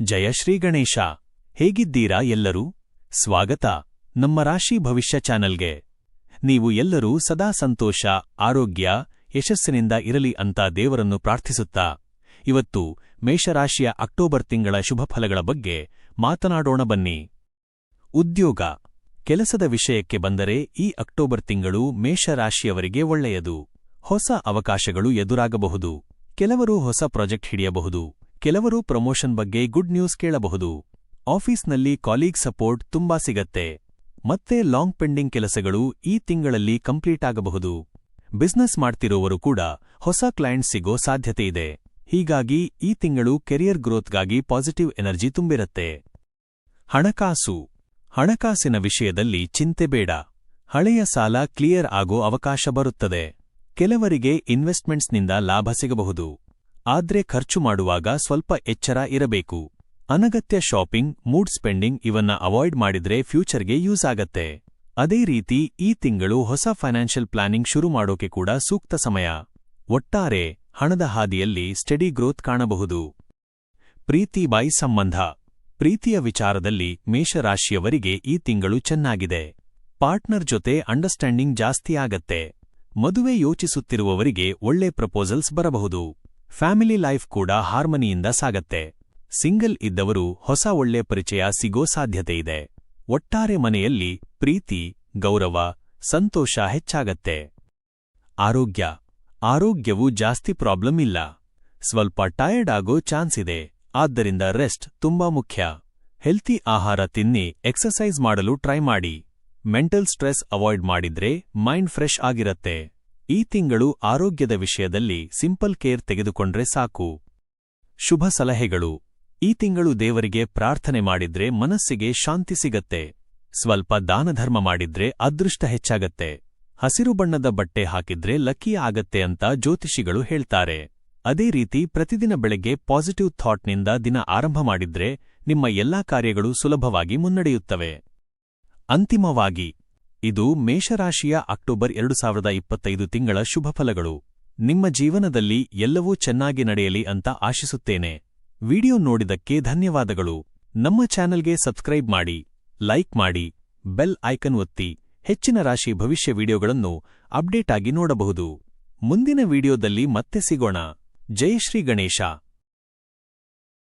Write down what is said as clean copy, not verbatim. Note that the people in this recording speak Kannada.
ಜಯ ಶ್ರೀ ಗಣೇಶ. ಹೇಗಿದ್ದೀರಾ ಎಲ್ಲರೂ? ಸ್ವಾಗತ ನಮ್ಮ ರಾಶಿ ಭವಿಷ್ಯ ಚಾನಲ್ಗೆ. ನೀವು ಎಲ್ಲರೂ ಸದಾ ಸಂತೋಷ, ಆರೋಗ್ಯ, ಯಶಸ್ಸಿನಿಂದ ಇರಲಿ ಅಂತ ದೇವರನ್ನು ಪ್ರಾರ್ಥಿಸುತ್ತಾ ಇವತ್ತು ಮೇಷರಾಶಿಯ ಅಕ್ಟೋಬರ್ ತಿಂಗಳ ಶುಭಫಲಗಳ ಬಗ್ಗೆ ಮಾತನಾಡೋಣ ಬನ್ನಿ. ಉದ್ಯೋಗ, ಕೆಲಸದ ವಿಷಯಕ್ಕೆ ಬಂದರೆ ಈ ಅಕ್ಟೋಬರ್ ತಿಂಗಳು ಮೇಷರಾಶಿಯವರಿಗೆ ಒಳ್ಳೆಯದು. ಹೊಸ ಅವಕಾಶಗಳು ಎದುರಾಗಬಹುದು. ಕೆಲವರು ಹೊಸ ಪ್ರಾಜೆಕ್ಟ್ ಹಿಡಿಯಬಹುದು. ಕೆಲವರು ಪ್ರಮೋಷನ್ ಬಗ್ಗೆ ಗುಡ್ ನ್ಯೂಸ್ ಕೇಳಬಹುದು. ಆಫೀಸ್ನಲ್ಲಿ ಕಾಲೀಗ್ ಸಪೋರ್ಟ್ ತುಂಬಾ ಸಿಗತ್ತೆ. ಮತ್ತೆ ಲಾಂಗ್ ಪೆಂಡಿಂಗ್ ಕೆಲಸಗಳು ಈ ತಿಂಗಳಲ್ಲಿ ಕಂಪ್ಲೀಟ್ ಆಗಬಹುದು. ಬಿಸ್ನೆಸ್ ಮಾಡ್ತಿರೋವರು ಕೂಡ ಹೊಸ ಕ್ಲೈಂಟ್ ಸಿಗೋ ಸಾಧ್ಯತೆ ಇದೆ. ಹೀಗಾಗಿ ಈ ತಿಂಗಳು ಕೆರಿಯರ್ ಗ್ರೋತ್ಗಾಗಿ ಪಾಸಿಟಿವ್ ಎನರ್ಜಿ ತುಂಬಿರತ್ತೆ. ಹಣಕಾಸು, ಹಣಕಾಸಿನ ವಿಷಯದಲ್ಲಿ ಚಿಂತೆ ಬೇಡ. ಹಳೆಯ ಸಾಲ ಕ್ಲಿಯರ್ ಆಗೋ ಅವಕಾಶ ಬರುತ್ತದೆ. ಕೆಲವರಿಗೆ ಇನ್ವೆಸ್ಟ್ಮೆಂಟ್ಸ್ನಿಂದ ಲಾಭ ಸಿಗಬಹುದು. ಆದ್ರೆ ಖರ್ಚು ಮಾಡುವಾಗ ಸ್ವಲ್ಪ ಎಚ್ಚರ ಇರಬೇಕು. ಅನಗತ್ಯ ಶಾಪಿಂಗ್, ಮೂಡ್ ಸ್ಪೆಂಡಿಂಗ್ ಇವನ್ನ ಅವಾಯ್ಡ್ ಮಾಡಿದ್ರೆ ಫ್ಯೂಚರ್ಗೆ ಯೂಸ್ ಆಗತ್ತೆ. ಅದೇ ರೀತಿ ಈ ತಿಂಗಳು ಹೊಸ ಫೈನಾನ್ಷಿಯಲ್ ಪ್ಲಾನಿಂಗ್ ಶುರು ಮಾಡೋಕೆ ಕೂಡ ಸೂಕ್ತ ಸಮಯ. ಒಟ್ಟಾರೆ ಹಣದ ಹಾದಿಯಲ್ಲಿ ಸ್ಟೆಡಿ ಗ್ರೋತ್ ಕಾಣಬಹುದು. ಪ್ರೀತಿ ಬಾಯಿ ಸಂಬಂಧ, ಪ್ರೀತಿಯ ವಿಚಾರದಲ್ಲಿ ಮೇಷರಾಶಿಯವರಿಗೆ ಈ ತಿಂಗಳು ಚೆನ್ನಾಗಿದೆ. ಪಾರ್ಟ್ನರ್ ಜೊತೆ ಅಂಡರ್ಸ್ಟ್ಯಾಂಡಿಂಗ್ ಜಾಸ್ತಿ ಆಗತ್ತೆ. ಮದುವೆ ಯೋಚಿಸುತ್ತಿರುವವರಿಗೆ ಒಳ್ಳೆ ಪ್ರಪೋಸಲ್ಸ್ ಬರಬಹುದು. ಫ್ಯಾಮಿಲಿ ಲೈಫ್ ಕೂಡ ಹಾರ್ಮನಿಯಿಂದ ಸಾಗತ್ತೆ. ಸಿಂಗಲ್ ಇದ್ದವರು ಹೊಸ ಒಳ್ಳೆ ಪರಿಚಯ ಸಿಗೋ ಸಾಧ್ಯತೆಯಿದೆ. ಒಟ್ಟಾರೆ ಮನೆಯಲ್ಲಿ ಪ್ರೀತಿ, ಗೌರವ, ಸಂತೋಷ ಹೆಚ್ಚಾಗತ್ತೆ. ಆರೋಗ್ಯ, ಆರೋಗ್ಯವು ಜಾಸ್ತಿ ಪ್ರಾಬ್ಲಮ್ ಇಲ್ಲ. ಸ್ವಲ್ಪ ಟಯರ್ಡ್ ಆಗೋ ಚಾನ್ಸ್ ಇದೆ. ಆದ್ದರಿಂದ ರೆಸ್ಟ್ ತುಂಬಾ ಮುಖ್ಯ. ಹೆಲ್ತಿ ಆಹಾರ ತಿನ್ನಿ, ಎಕ್ಸರ್ಸೈಸ್ ಮಾಡಲು ಟ್ರೈ ಮಾಡಿ. ಮೆಂಟಲ್ ಸ್ಟ್ರೆಸ್ ಅವಾಯ್ಡ್ ಮಾಡಿದ್ರೆ ಮೈಂಡ್ ಫ್ರೆಶ್ ಆಗಿರತ್ತೆ. ಈ ತಿಂಗಳು ಆರೋಗ್ಯದ ವಿಷಯದಲ್ಲಿ ಸಿಂಪಲ್ ಕೇರ್ ತೆಗೆದುಕೊಂಡ್ರೆ ಸಾಕು. ಶುಭ ಸಲಹೆಗಳು, ಈ ತಿಂಗಳು ದೇವರಿಗೆ ಪ್ರಾರ್ಥನೆ ಮಾಡಿದ್ರೆ ಮನಸ್ಸಿಗೆ ಶಾಂತಿ ಸಿಗತ್ತೆ. ಸ್ವಲ್ಪ ದಾನಧರ್ಮ ಮಾಡಿದ್ರೆ ಅದೃಷ್ಟ ಹೆಚ್ಚಾಗತ್ತೆ. ಹಸಿರು ಬಣ್ಣದ ಬಟ್ಟೆ ಹಾಕಿದ್ರೆ ಲಕ್ಕಿ ಆಗತ್ತೆ ಅಂತ ಜ್ಯೋತಿಷಿಗಳು ಹೇಳ್ತಾರೆ. ಅದೇ ರೀತಿ ಪ್ರತಿದಿನ ಬೆಳಗ್ಗೆ ಪಾಸಿಟಿವ್ ಥಾಟ್ನಿಂದ ದಿನ ಆರಂಭ ಮಾಡಿದ್ರೆ ನಿಮ್ಮ ಎಲ್ಲಾ ಕಾರ್ಯಗಳು ಸುಲಭವಾಗಿ ಮುನ್ನಡೆಯುತ್ತವೆ. ಅಂತಿಮವಾಗಿ ಇದು ಮೇಷರಾಶಿಯ ಅಕ್ಟೋಬರ್ 2025 ತಿಂಗಳ ಶುಭಫಲಗಳು. ನಿಮ್ಮ ಜೀವನದಲ್ಲಿ ಎಲ್ಲವೂ ಚೆನ್ನಾಗಿ ನಡೆಯಲಿ ಅಂತ ಆಶಿಸುತ್ತೇನೆ. ವಿಡಿಯೋ ನೋಡಿದಕ್ಕೆ ಧನ್ಯವಾದಗಳು. ನಮ್ಮ ಚಾನೆಲ್ಗೆ ಸಬ್ಸ್ಕ್ರೈಬ್ ಮಾಡಿ, ಲೈಕ್ ಮಾಡಿ, ಬೆಲ್ ಐಕನ್ ಒತ್ತಿ ಹೆಚ್ಚಿನ ರಾಶಿ ಭವಿಷ್ಯ ವಿಡಿಯೋಗಳನ್ನು ಅಪ್ಡೇಟ್ ಆಗಿ ನೋಡಬಹುದು. ಮುಂದಿನ ವಿಡಿಯೋದಲ್ಲಿ ಮತ್ತೆ ಸಿಗೋಣ. ಜೈ ಶ್ರೀ ಗಣೇಶ.